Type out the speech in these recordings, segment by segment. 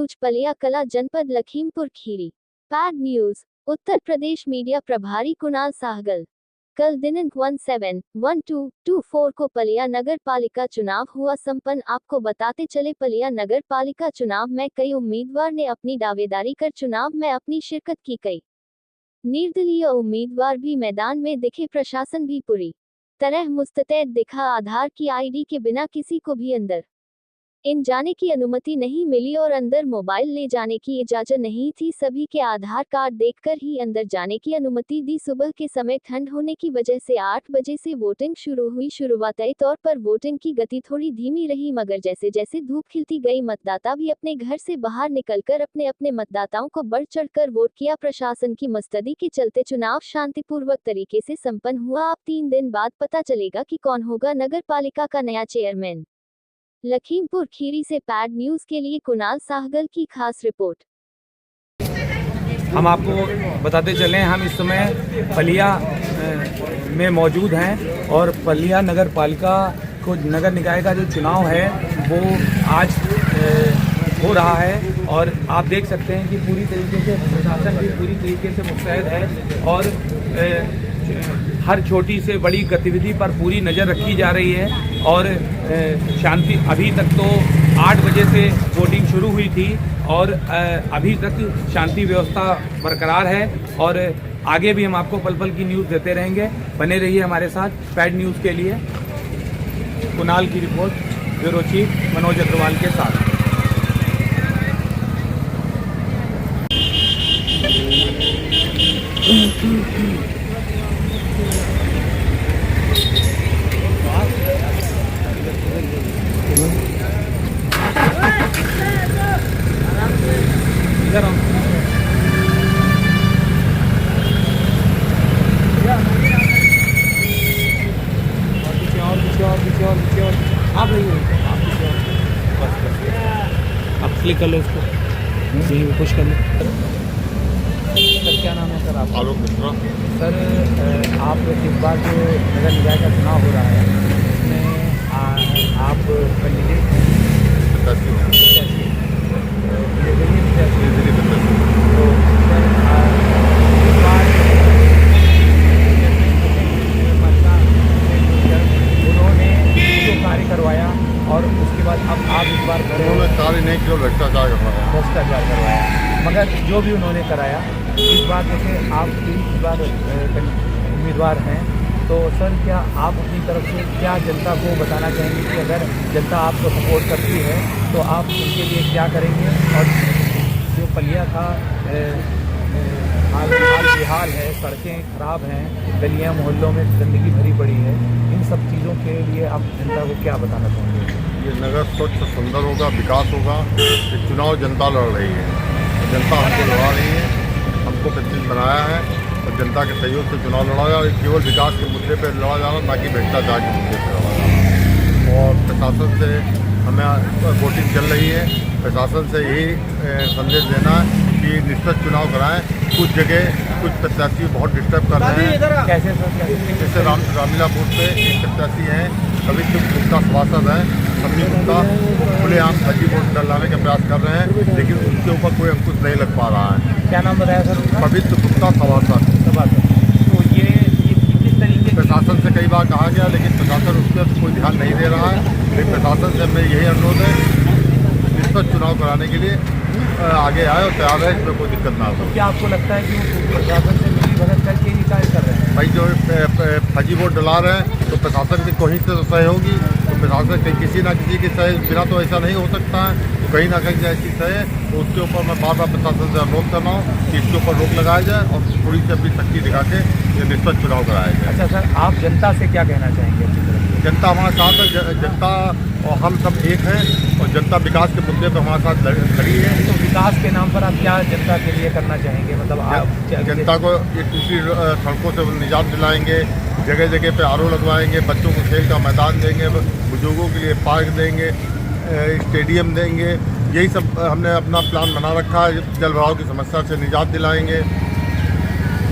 News Paliakala जनपद Lakhimpur Kheri. Paid news Uttar Pradesh media प्रभारी कुणाल सहगल। कल दिनांक 17/12/24 को पलिया नगर पालिका चुनाव हुआ संपन्न। आपको बताते चले पलिया नगर पालिका चुनाव में कई उम्मीदवार ने अपनी दावेदारी कर चुनाव में अपनी शिरकत की। कई निर्दलीय उम्मीदवार भी मैदान में दिखे। प्रशासन भी पूरी तरह मुस्तैद दिखा। आधार की आईडी के बिना किसी को भी अंदर इन जाने की अनुमति नहीं मिली और अंदर मोबाइल ले जाने की इजाजत नहीं थी। सभी के आधार कार्ड देखकर ही अंदर जाने की अनुमति दी। सुबह के समय ठंड होने की वजह से 8 बजे से वोटिंग शुरू हुई। शुरुआती तौर पर वोटिंग की गति थोड़ी धीमी रही, मगर जैसे जैसे धूप खिलती गई मतदाता भी अपने घर से बाहर निकलकर अपने अपने मतदाताओं को बढ़ चढ़कर वोट किया। प्रशासन की मुस्तैदी के चलते चुनाव शांतिपूर्वक तरीके से संपन्न हुआ। अब 3 दिन बाद पता चलेगा कि कौन होगा नगर पालिका का नया चेयरमैन। लखीमपुर खीरी से पैड न्यूज के लिए कुणाल सहगल की खास रिपोर्ट। हम आपको बताते चले, हम इस समय पलिया में मौजूद हैं और पलिया नगर पालिका को नगर निकाय का जो चुनाव है वो आज हो रहा है और आप देख सकते हैं कि पूरी तरीके से प्रशासन भी पूरी तरीके से मुस्तैद है और हर छोटी से बड़ी गतिविधि पर पूरी नज़र रखी जा रही है। और शांति, अभी तक तो 8 बजे से वोटिंग शुरू हुई थी और अभी तक शांति व्यवस्था बरकरार है और आगे भी हम आपको पल पल की न्यूज़ देते रहेंगे। बने रहिए हमारे साथ। पैड न्यूज़ के लिए कुणाल की report, bureau chief Manoj Agarwal के साथ। इधर और आप रहिए, आप क्लिक कर लो इसको, यहीं पे पुश कर लो। सर क्या नाम है सर आप? आलोक मिश्रा। सर आप इस बार जो नगर निकाय का चुनाव हो रहा है इसमें आप कैंडिडेट हैं? तो उन्होंने जो कार्य करवाया और उसके बाद अब आप इस बार उन्होंने कार्य नहीं किया, भ्रष्टाचार करवाया, मगर जो भी उन्होंने कराया इस बार जैसे आप इस बार उम्मीदवार हैं तो सर क्या आप अपनी तरफ से क्या जनता को बताना चाहेंगे कि अगर जनता आपको सपोर्ट करती है तो आप उनके लिए क्या करेंगे? और जो पलिया का हाल बेहाल है, सड़कें खराब हैं, गलियां मोहल्लों में गंदगी भरी पड़ी है, इन सब चीज़ों के लिए आप जनता को क्या बताना चाहेंगे? ये नगर स्वच्छ सुंदर होगा, विकास होगा। ये चुनाव जनता लड़ रही है, जनता हमको लड़ा रही है, हमको प्रतिनिधि बनाया है और जनता के सहयोग से चुनाव लड़ा जा रहा है। केवल विकास के मुद्दे पर लड़ा जा रहा है, ना कि भ्रष्टाचार के मुद्दे पर लड़ा जा रहा है। और प्रशासन से हमें वोटिंग चल रही है, प्रशासन से यही संदेश देना है कि निष्पक्ष चुनाव कराएं। कुछ जगह कुछ प्रत्याशी बहुत डिस्टर्ब कर रहे हैं। कैसे सर? जैसे रामीलापुर से एक प्रत्याशी हैं कवित्र गुप्ता सभासद हैं, सभी गुप्ता खुलेआम फर्जी वोट डलाने का प्रयास कर रहे हैं, लेकिन उनके ऊपर कोई अंकुश नहीं लग पा रहा है। क्या नाम बताया सर? पवित्र गुप्ता सभासद। तो ये किस तरीके प्रशासन से कई बार कहा गया, लेकिन प्रशासन उस पर कोई ध्यान नहीं दे रहा है। लेकिन प्रशासन से हमें यही अनुरोध है निष्पक्ष चुनाव कराने के लिए आगे आए और तैयार है, इसमें कोई दिक्कत ना हो। तो क्या आपको लगता है कि वो प्रशासन से मिली भगत करके ही कार्य कर रहे हैं? भाई जो फर्जी वोट डला रहे हैं तो प्रशासन की कोशिश से तो सहयोगी, तो प्रशासन के किसी ना किसी के सहयोग बिना तो ऐसा नहीं हो सकता है। तो कहीं ना कहीं ऐसी सही है, तो उसके ऊपर मैं बार बार प्रशासन से अनुरोध कर रहा हूँ कि इसके ऊपर रोक लगाया जाए और थोड़ी सी अपनी शक्ति दिखा के ये निष्पक्ष चुनाव कराया जाए। अच्छा सर, आप जनता से क्या कहना चाहेंगे? अच्छी तरह जनता हमारे साथ है, जनता और हम सब एक हैं और जनता विकास के मुद्दे पर हमारे साथ खड़ी है। तो विकास के नाम पर आप क्या जनता के लिए करना चाहेंगे? मतलब आप जनता को ये टूटी सड़कों से निजात दिलाएंगे, जगह जगह पे आरओ लगवाएंगे, बच्चों को खेल का मैदान देंगे, बुजुर्गों के लिए पार्क देंगे, स्टेडियम देंगे। यही सब हमने अपना प्लान बना रखा है। जल भराव की समस्या से निजात दिलाएंगे।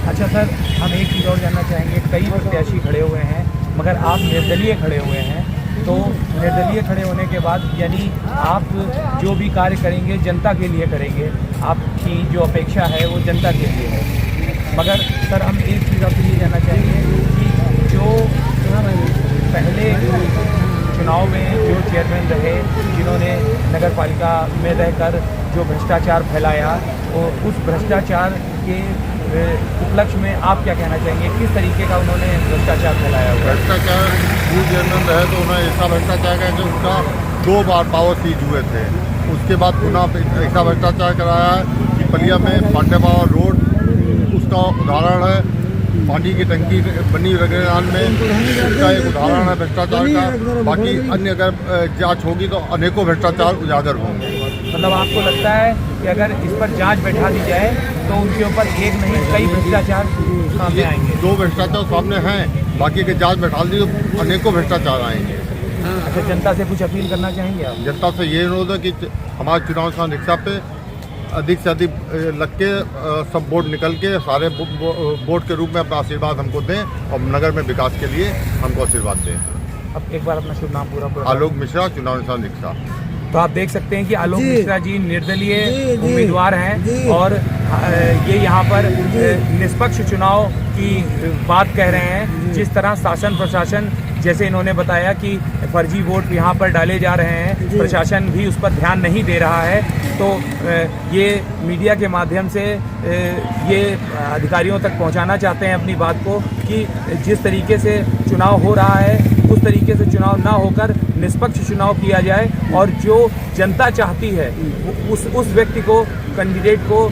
अच्छा सर, हम एक चीज़ और जानना चाहेंगे, कई प्रत्याशी खड़े हुए हैं मगर आप निर्दलीय खड़े हुए हैं, तो निर्दलीय खड़े होने के बाद यानी आप जो भी कार्य करेंगे जनता के लिए करेंगे, आपकी जो अपेक्षा है वो जनता के लिए है। मगर सर हम एक चीज़ आपसे ये जानना चाहेंगे कि जो पहले चुनाव में जो चेयरमैन रहे, जिन्होंने नगर पालिका में रहकर जो भ्रष्टाचार फैलाया, और उस भ्रष्टाचार के उपलक्ष्य में आप क्या कहना चाहेंगे? किस तरीके का उन्होंने भ्रष्टाचार फैलाया? भ्रष्टाचार जो चेयरमैन रहे तो उन्होंने ऐसा भ्रष्टाचार किया कि उनका 2 बार पावर सीज हुए थे। उसके बाद पुनः ऐसा भ्रष्टाचार कराया कि पलिया में पांडेपावर रोड उसका उदाहरण है। पानी की टंकी बनी रगड़ान में उसका एक उदाहरण है भ्रष्टाचार का। बाकी अन्य अगर जांच होगी तो अनेकों भ्रष्टाचार उजागर होंगे। मतलब आपको लगता है कि अगर इस पर जांच बैठा दी जाए तो उनके ऊपर एक नहीं कई भ्रष्टाचार सामने आएंगे? 2 भ्रष्टाचार सामने हैं, बाकी के जांच बैठा दी तो अनेकों भ्रष्टाचार आएंगे। अच्छा, जनता से कुछ अपील करना चाहेंगे आप? जनता से ये अनुरोध है कि हमारे चुनाव निशान रिक्शा पे अधिक से अधिक लग के सब वोट निकल के सारे वोट के रूप में अपना आशीर्वाद हमको दें और नगर में विकास के लिए हमको आशीर्वाद दें। अब एक बार अपना शुभ नाम पूरा। आलोक मिश्रा, चुनाव निशान रिक्शा। तो आप देख सकते हैं कि आलोक मिश्रा जी निर्दलीय उम्मीदवार हैं और ये यहाँ पर निष्पक्ष चुनाव की बात कह रहे हैं। जिस तरह शासन प्रशासन, जैसे इन्होंने बताया कि फर्जी वोट यहाँ पर डाले जा रहे हैं, प्रशासन भी उस पर ध्यान नहीं दे रहा है, तो ये मीडिया के माध्यम से ये अधिकारियों तक पहुँचाना चाहते हैं अपनी बात को कि जिस तरीके से चुनाव हो रहा है उस तरीके से चुनाव ना होकर निष्पक्ष चुनाव किया जाए और जो जनता चाहती है उस व्यक्ति को, कैंडिडेट को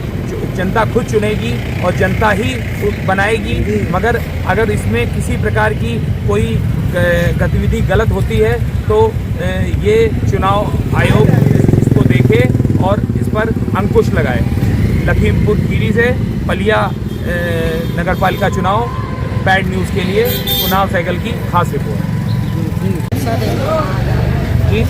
जनता खुद चुनेगी और जनता ही बनाएगी। मगर अगर इसमें किसी प्रकार की कोई गतिविधि गलत होती है तो ये चुनाव आयोग इसको देखे और इस पर अंकुश लगाए। लखीमपुर खीरी से पलिया नगर पालिका चुनाव बैड न्यूज़ के लिए कुणाल सहगल की खास रिपोर्ट। जी,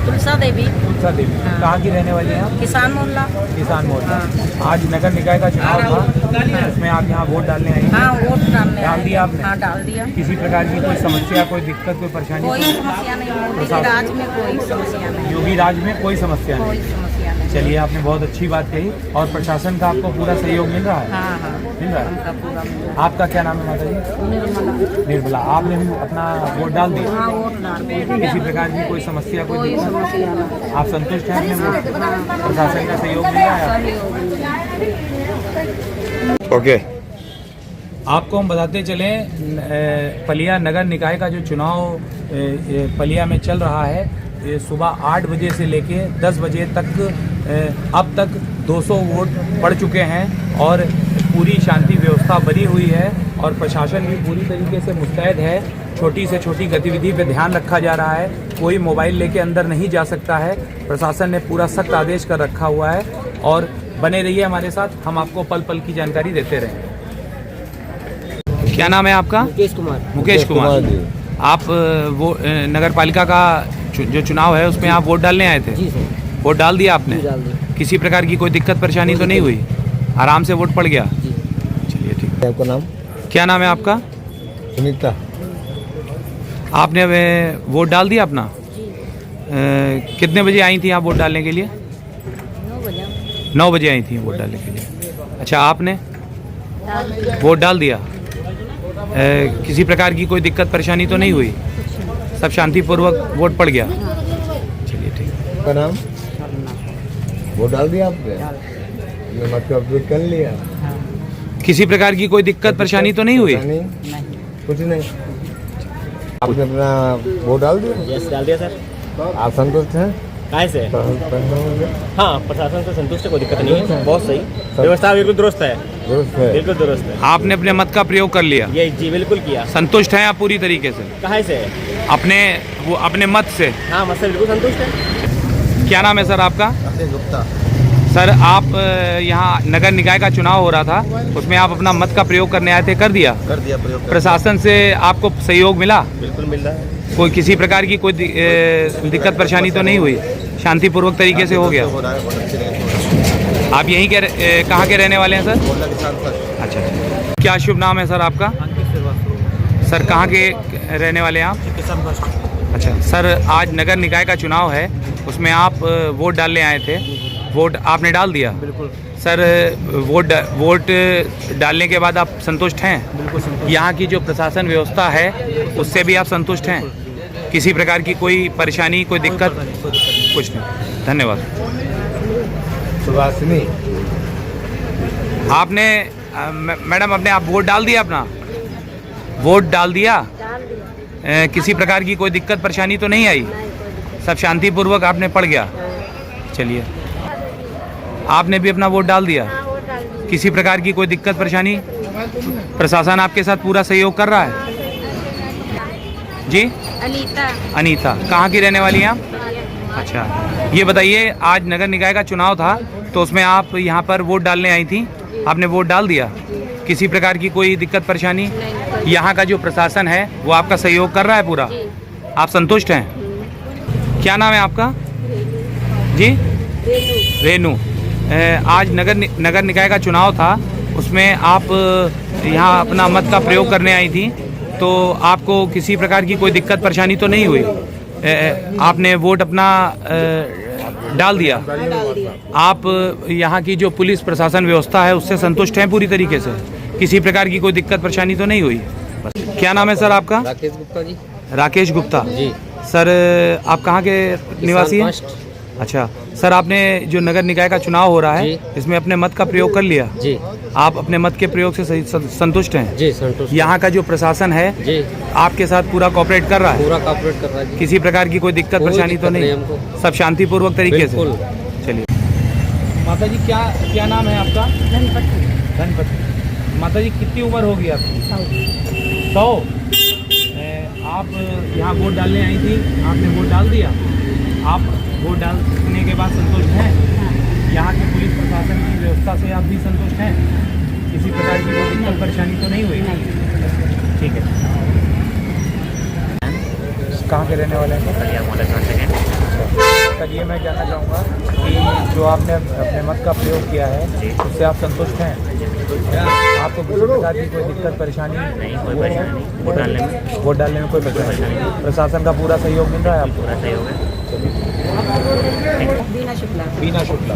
तुलसा देवी। तुलसा देवी कहाँ की रहने वाली हैं आप? किसान मोहल्ला। किसान मोहल्ला। आज नगर निकाय का चुनाव था, उसमें आप यहाँ वोट डालने आई? हाँ, वोट डालने डाल दिया आपने? हाँ, डाल दिया। किसी प्रकार की कोई समस्या, कोई दिक्कत, कोई परेशानी? कोई समस्या नहीं, मोदी के राज में कोई समस्या नहीं। योगी राज में कोई समस्या कोई नहीं। समस्या नहीं। चलिए, आपने बहुत अच्छी बात कही। और प्रशासन का आपको पूरा सहयोग मिल रहा है? हाँ हाँ, मिल रहा उनका है। पूरा मिल रहा आपका क्या नाम है माता जी? है। निर्मला। निर्मला। आपने भी अपना वोट डाल दिया? हाँ, वोट डाल दिया। किसी प्रकार की कोई समस्या, कोई कोई दिक्कत? समस्या नहीं। आप संतुष्ट हैं अपने वोट? हाँ, प्रशासन का सहयोग मिल रहा है? ओके। आपको हम बताते चलें, पलिया नगर निकाय का जो चुनाव पलिया में चल रहा है, ये सुबह 8 बजे से लेके 10 बजे तक अब तक 200 वोट पड़ चुके हैं और पूरी शांति व्यवस्था बनी हुई है और प्रशासन भी पूरी तरीके से मुस्तैद है। छोटी से छोटी गतिविधि पे ध्यान रखा जा रहा है। कोई मोबाइल लेके अंदर नहीं जा सकता है। प्रशासन ने पूरा सख्त आदेश कर रखा हुआ है और बने रहिए हमारे साथ, हम आपको पल पल की जानकारी देते रहेंगे। क्या नाम है आपका? मुकेश कुमार। मुकेश कुमार। आप वो नगर पालिका का जो चुनाव है उसमें आप वोट डालने आए थे? जी सर। वोट डाल दिया आपने? डाल दिया। किसी प्रकार की कोई दिक्कत परेशानी तो नहीं हुई? आराम से वोट पड़ गया? जी। चलिए ठीक है। आपका नाम? क्या नाम है आपका? सुनीता। आपने वोट डाल दिया अपना? कितने बजे आई थी आप वोट डालने के लिए? 9 बजे आई थी वोट डालने के लिए। अच्छा, आपने वोट डाल दिया? किसी प्रकार की कोई दिक्कत परेशानी तो नहीं हुई? सब शांतिपूर्वक वोट पड़ गया? चलिए ठीक है। आपका नाम? वोट डाल दिया आपने? नमक का अपडेट कर लिया? किसी प्रकार की कोई दिक्कत परेशानी तो नहीं हुई? कुछ नहीं। आपने अपना वोट डाल दिया? यस, डाल दिया सर। आप संतुष्ट हैं? कहाँ से? हाँ, प्रशासन से संतुष्ट है, कोई दिक्कत नहीं है, बहुत सही। सर। व्यवस्था बिल्कुल दुरुस्त है। दुरुस्त है? बिल्कुल दुरुस्त है। आपने अपने मत का प्रयोग कर लिया? ये जी बिल्कुल किया। संतुष्ट हैं आप पूरी तरीके से? कहाँ से? अपने मत से? हाँ, मत से बिल्कुल संतुष्ट है। क्या नाम है सर आपका? अजय गुप्ता। सर, आप यहाँ नगर निकाय का चुनाव हो रहा था, उसमें आप अपना मत का प्रयोग करने आए थे, कर दिया? कर दिया प्रयोग। प्रशासन से आपको सहयोग मिला? बिल्कुल मिल रहा है। कोई किसी प्रकार की कोई दिक्कत परेशानी तो नहीं हुई? शांतिपूर्वक तरीके से हो गया? हो रहा है, बहुत अच्छे तरीके से। आप यहीं के कहाँ के रहने वाले हैं सर? मोहल्ला किसान सर। अच्छा अच्छा। क्या शुभ नाम है सर आपका? सर, कहाँ के रहने वाले हैं आप? अच्छा सर, आज नगर निकाय का चुनाव है, उसमें आप वोट डालने आए थे, वोट आपने डाल दिया? बिल्कुल सर, वोट डालने के बाद आप संतुष्ट हैं? बिल्कुल संतुष्ट। यहाँ की जो प्रशासन व्यवस्था है उससे भी आप संतुष्ट हैं? किसी प्रकार की कोई परेशानी, कोई दिक्कत? कुछ नहीं। धन्यवाद। सुभाषिनी आपने मैडम अपने आप वोट डाल दिया? अपना वोट डाल दिया? किसी प्रकार की कोई दिक्कत परेशानी तो नहीं आई? सब शांतिपूर्वक आपने पढ़ गया? चलिए, आपने भी अपना वोट डाल दिया? किसी प्रकार की कोई दिक्कत परेशानी? प्रशासन आपके साथ पूरा सहयोग कर रहा है? जी? अनीता कहाँ की रहने वाली हैं आप? अच्छा, ये बताइए, आज नगर निकाय का चुनाव था तो उसमें आप यहाँ पर वोट डालने आई थी, आपने वोट डाल दिया? किसी प्रकार की कोई दिक्कत परेशानी? यहाँ का जो प्रशासन है वो आपका सहयोग कर रहा है पूरा? आप संतुष्ट हैं? क्या नाम है आपका? जी? रेनू। आज नगर निकाय का चुनाव था, उसमें आप यहाँ अपना मत का प्रयोग करने आई थी, तो आपको किसी प्रकार की कोई दिक्कत परेशानी तो नहीं हुई? आपने वोट अपना डाल दिया? आप यहाँ की जो पुलिस प्रशासन व्यवस्था है उससे संतुष्ट हैं पूरी तरीके से? किसी प्रकार की कोई दिक्कत परेशानी तो नहीं हुई? क्या नाम है सर आपका? राकेश गुप्ता जी। राकेश गुप्ता जी। सर, आप कहाँ के निवासी हैं? अच्छा सर, आपने जो नगर निकाय का चुनाव हो रहा है इसमें अपने मत का प्रयोग कर लिया? जी। आप अपने मत के प्रयोग से संतुष्ट हैं? जी संतुष्ट। यहाँ का जो प्रशासन है जी आपके साथ पूरा कोऑपरेट कर रहा है? पूरा कॉपरेट कर रहा है जी। किसी प्रकार की कोई दिक्कत परेशानी तो नहीं? हमको सब शांतिपूर्वक तरीके से? बिल्कुल। चलिए, माता जी क्या नाम है आपका? धनपति। माता जी, कितनी उम्र होगी आपकी? 100। आप यहाँ वोट डालने आई थी, आपने वोट डाल दिया? आप वोट डालने के बाद संतुष्ट हैं? यहाँ की पुलिस प्रशासन की व्यवस्था से आप भी संतुष्ट हैं? किसी प्रकार की कोई दिक्कत परेशानी तो नहीं हुई? ठीक है। कहाँ के रहने वाले हैं? सर, ये मैं जानना चाहूँगा कि जो आपने अपने मत का प्रयोग किया है उससे आप संतुष्ट हैं? आपको किसी प्रकार की कोई दिक्कत परेशानी नहीं? कोई परेशानी वोट डालने में कोई परेशानी नहीं? प्रशासन का पूरा सहयोग मिल रहा है आपको? पूरा सहयोग है। बीना शुक्ला।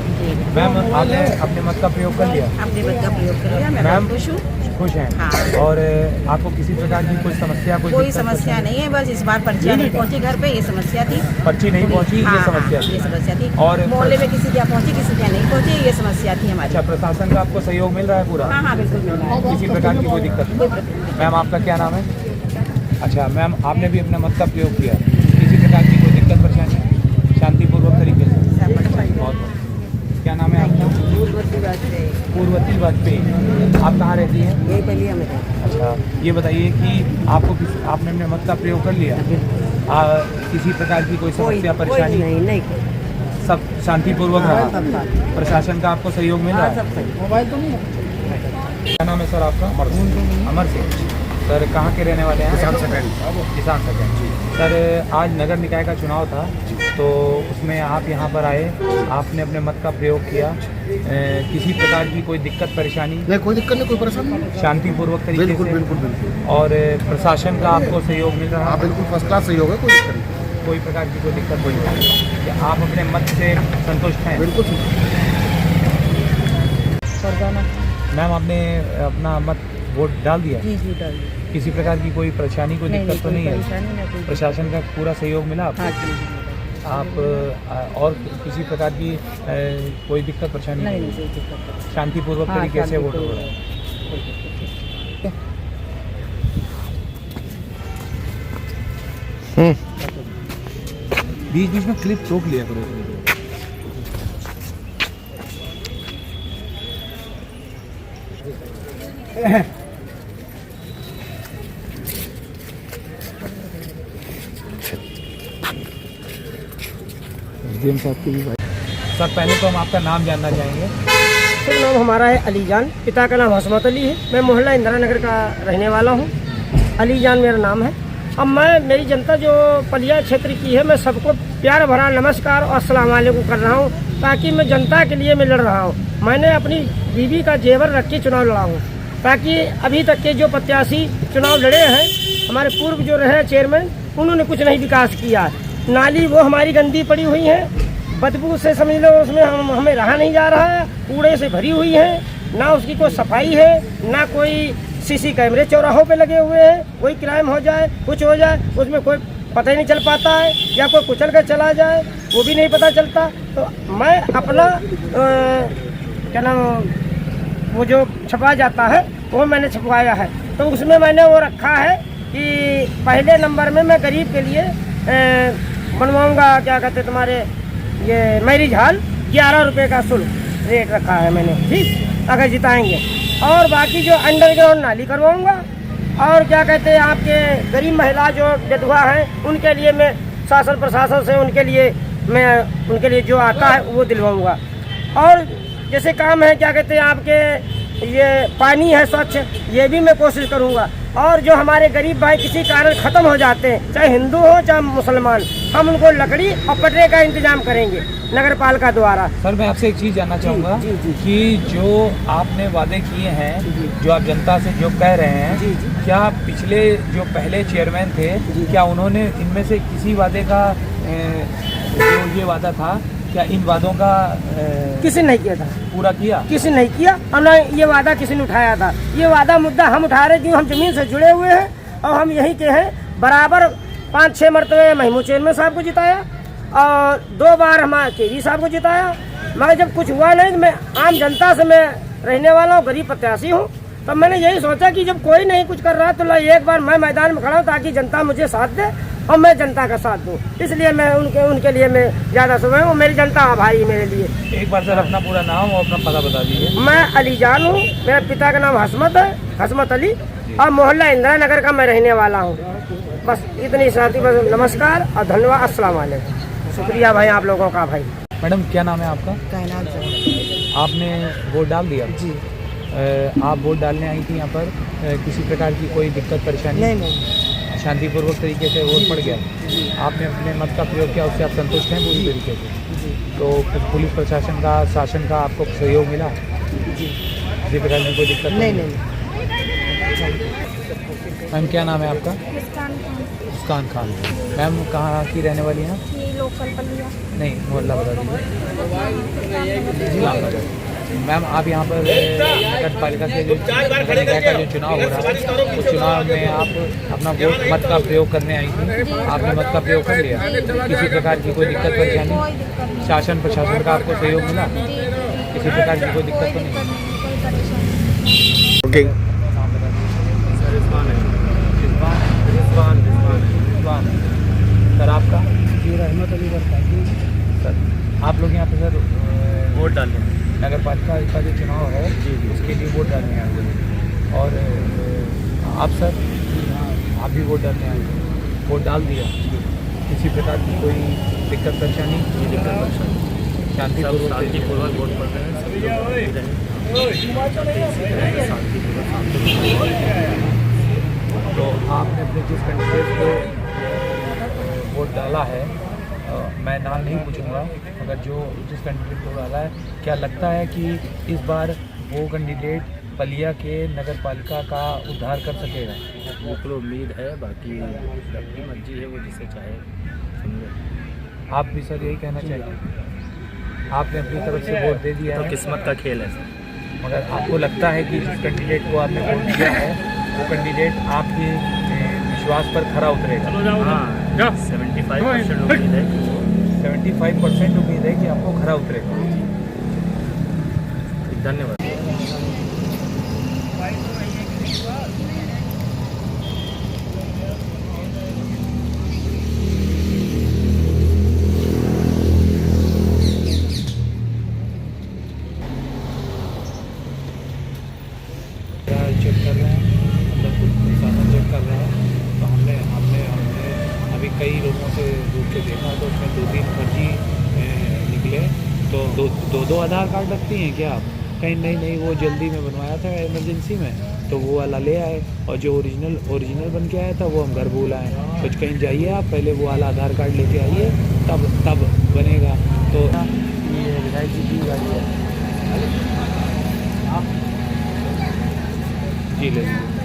मैम, आपने अपने मत का प्रयोग कर लिया? अपने मत का प्रयोग कर लिया। मैं मैम खुश हूँ। खुश हैं? हाँ। और आपको किसी प्रकार की कोई समस्या, कोई कोई दिक्कत, समस्या नहीं है, बस इस बार पर्चियाँ नहीं पहुँची घर पे, ये समस्या थी। पर्ची नहीं पहुंची, हाँ, ये समस्या ये समस्या थी। और मोहल्ले में किसी क्या पहुँची, किसी क्या नहीं पहुँची, ये समस्या थी हमारी। अच्छा, प्रशासन का आपको सहयोग मिल रहा है पूरा? हाँ बिल्कुल मिल रहा है। किसी प्रकार की कोई दिक्कत नहीं? मैम, आपका क्या नाम है? अच्छा मैम, आपने भी अपना मत का प्रयोग किया, किसी प्रकार की कोई दिक्कत परेशानी? शांतिपूर्वक तरीके से? बहुत बढ़िया। क्या नाम है आपका? पूर्वती वाजपेयी। आप कहाँ रहती हैं? यही पहले में। अच्छा, ये बताइए कि आपने अपने मत का प्रयोग कर लिया? किसी प्रकार की कोई समस्या परेशानी? नहीं। सब शांतिपूर्वक रहा? प्रशासन का आपको सहयोग मिल रहा है? मोबाइल तो नहीं है। क्या नाम है सर आपका? अमर सिंह। सर, कहाँ के रहने वाले हैं? किसान सेकेंड। सर, आज नगर निकाय का चुनाव था तो उसमें आप यहाँ पर आए, आपने अपने मत का प्रयोग किया, किसी प्रकार की कोई दिक्कत परेशानी? नहीं, कोई दिक्कत नहीं, कोई परेशानी नहीं। शांतिपूर्वक तरीके बिल्कुल से? बिल्कुल बिल्कुल। और प्रशासन का आपको सहयोग मिल रहा हाँ है? बिल्कुल, फर्स्ट क्लास सहयोग है, कोई दिक्कत नहीं। कोई प्रकार की कोई दिक्कत नहीं? क्या आप अपने मत से संतुष्ट हैं? बिल्कुल। मैम, आपने अपना मत वोट डाल दिया? जी डाल दिया। किसी प्रकार की कोई परेशानी, कोई दिक्कत तो नहीं है? प्रशासन का पूरा सहयोग मिला आपको? आप और किसी प्रकार की कोई दिक्कत परेशानी नहीं? शांतिपूर्वक तरीके से वोट हो रहा है? बीच बीच में क्लिप रोक लिया करो। सर, पहले तो हम आपका नाम जानना चाहेंगे। सर, नाम हमारा है अलीजान, पिता का नाम हसमत अली है। मैं मोहल्ला इंदिरा नगर का रहने वाला हूँ। अलीजान मेरा नाम है। अब मेरी जनता जो पलिया क्षेत्र की है, मैं सबको प्यार भरा नमस्कार और अस्सलाम वालेकुम कर रहा हूँ, ताकि मैं जनता के लिए मैं लड़ रहा हूँ। मैंने अपनी बीवी का जेवर रख के चुनाव लड़ा हूँ, ताकि अभी तक के जो प्रत्याशी चुनाव लड़े हैं, हमारे पूर्व जो रहे चेयरमैन, उन्होंने कुछ नहीं विकास किया। नाली वो हमारी गंदी पड़ी हुई है, बदबू से समझ लो उसमें हमें रहा नहीं जा रहा है, कूड़े से भरी हुई है, ना उसकी कोई सफाई है, ना कोई सीसी कैमरे चौराहों पे लगे हुए हैं। कोई क्राइम हो जाए, कुछ हो जाए, उसमें कोई पता ही नहीं चल पाता है, या कोई कुचल कर चला जाए वो भी नहीं पता चलता। तो मैं अपना क्या नाम वो जो छपा जाता है वो मैंने छपवाया है, तो उसमें मैंने वो रखा है कि पहले नंबर में मैं गरीब के लिए बनवाऊँगा, क्या कहते तुम्हारे ये मैरिज हॉल 11 रुपये का शुल्क रेट रखा है मैंने, ठीक, अगर जिताएंगे। और बाकी जो अंडरग्राउंड नाली करवाऊँगा, और क्या कहते हैं आपके गरीब महिला जो विधवा हैं उनके लिए मैं शासन प्रशासन से उनके लिए जो आता है वो दिलवाऊँगा। और जैसे काम है क्या कहते हैं आपके ये पानी है स्वच्छ, ये भी मैं कोशिश करूँगा। और जो हमारे गरीब भाई किसी कारण ख़त्म हो जाते हैं, चाहे हिंदू हो चाहे मुसलमान, हम उनको लकड़ी और पटरे का इंतजाम करेंगे नगर पालिका द्वारा। सर मैं आपसे एक चीज़ जानना चाहूँगा कि जो आपने वादे किए हैं, जो आप जनता से जो कह रहे हैं, क्या पिछले जो पहले चेयरमैन थे, क्या उन्होंने इनमें से किसी वादे का जो ये वादा था, क्या इन वादों का किसी ने नहीं किया था, पूरा किया? किसी ने नहीं किया, और न ये वादा किसी ने उठाया था। ये वादा मुद्दा हम उठा रहे क्यों, हम जमीन से जुड़े हुए हैं और हम यहीं के हैं। बराबर 5-6 मरतबे महमूद चेयरमैन साहब को जिताया और 2 बार हमारे केवी साहब को जिताया, मगर जब कुछ हुआ नहीं तो मैं आम जनता से मैं रहने वाला हूँ, गरीब प्रत्याशी हूँ। तो मैंने यही सोचा कि जब कोई नहीं कुछ कर रहा तो एक बार मैं मैदान में खड़ा हूँ ताकि जनता मुझे साथ दे और मैं जनता का साथ दूँ, इसलिए मैं उनके लिए मैं ज़्यादा समय हूँ। मेरी जनता आभारी मेरे लिए। एक बार सर अपना पूरा नाम और अपना पता बता दीजिए। मैं अलीजान हूँ, मेरे पिता का नाम हसमत है, हसमत अली, और मोहल्ला इंदिरा नगर का मैं रहने वाला हूँ। बस इतनी साथी, बस नमस्कार और धन्यवाद, अस्सलाम वालेकुम। शुक्रिया भाई आप लोगों का। भाई मैडम क्या नाम है आपका? आपने वोट डाल दिया? जी। आप वोट डालने आई थी यहाँ पर, किसी प्रकार की कोई दिक्कत परेशानी? नहीं। शांतिपूर्वक तरीके से वोट पड़ गया, आपने अपने मत का प्रयोग किया, उससे आप संतुष्ट हैं पूरी तरीके से? तो पुलिस प्रशासन का, शासन का आपको सहयोग मिला? किसी प्रकार की कोई दिक्कत नहीं? मैम क्या नाम है आपका? मुस्कान खान। मैम कहाँ की रहने वाली हैं? लोकल पलिया। नहीं, मोहल्ला बता दीजिए। मैम आप यहाँ पर नगर पालिका के जो नगर निकाय का जो चुनाव हो रहा है, उस चुनाव में आप अपना वोट मत का प्रयोग करने आई थी, आपने मत का प्रयोग कर लिया, किसी प्रकार की कोई दिक्कत परेशानी? शासन प्रशासन का आपको सहयोग मिला? किसी प्रकार की कोई दिक्कत तो नहीं? सर आपका? रहमत अली सर आप लोग यहाँ पे सर वोट डालने नगर पालिका का जो चुनाव है उसके लिए वोट डालने आए हुए, और आप सर आप भी वोट डालने आए हुए, वोट डाल दिया, किसी प्रकार की कोई दिक्कत परेशानी? शांतिपूर्वक वोट पड़ रहे हैं। तो आपने अपने जिस कैंडिडेट को वोट डाला है, मैं नाम नहीं पूछूंगा, मगर जो जिस कैंडिडेट को डाला है, क्या लगता है कि इस बार वो कैंडिडेट पलिया के नगर पालिका का उद्धार कर सकेगा? बिल्कुल उम्मीद है, बाकी सबकी मर्जी है, वो जिसे चाहे। आप भी सर यही कहना चाहिए? आपने अपनी तरफ से वोट दे दिया तो है, किस्मत का खेल है सर। मगर आपको लगता है कि जिस कैंडिडेट को आपने वोट दिया है वो कैंडिडेट आपके विश्वास पर खरा उतरेगा? हाँ, 75% उम्मीद है। 75% उम्मीद है कि आपको खरा उतरेगा। धन्यवाद। चेक कर रहे हैं, मतलब कुछ साधन चेक कर रहे हैं, तो हमने अभी कई लोगों से रूप से देखा, तो उसमें 2-3 फर्जी निकले। तो दो आधार कार्ड रखती हैं क्या आप? कहीं नहीं, वो जल्दी में बनवाया था इमरजेंसी में, तो वो वाला ले आए, और जो ओरिजिनल बन के आया था वो हम घर भूल आए। कुछ कहीं जाइए आप, पहले वो वाला आधार कार्ड लेके आइए, तब बनेगा। तो ये विधायक जी की गाड़ी है, जी ले लीजिए।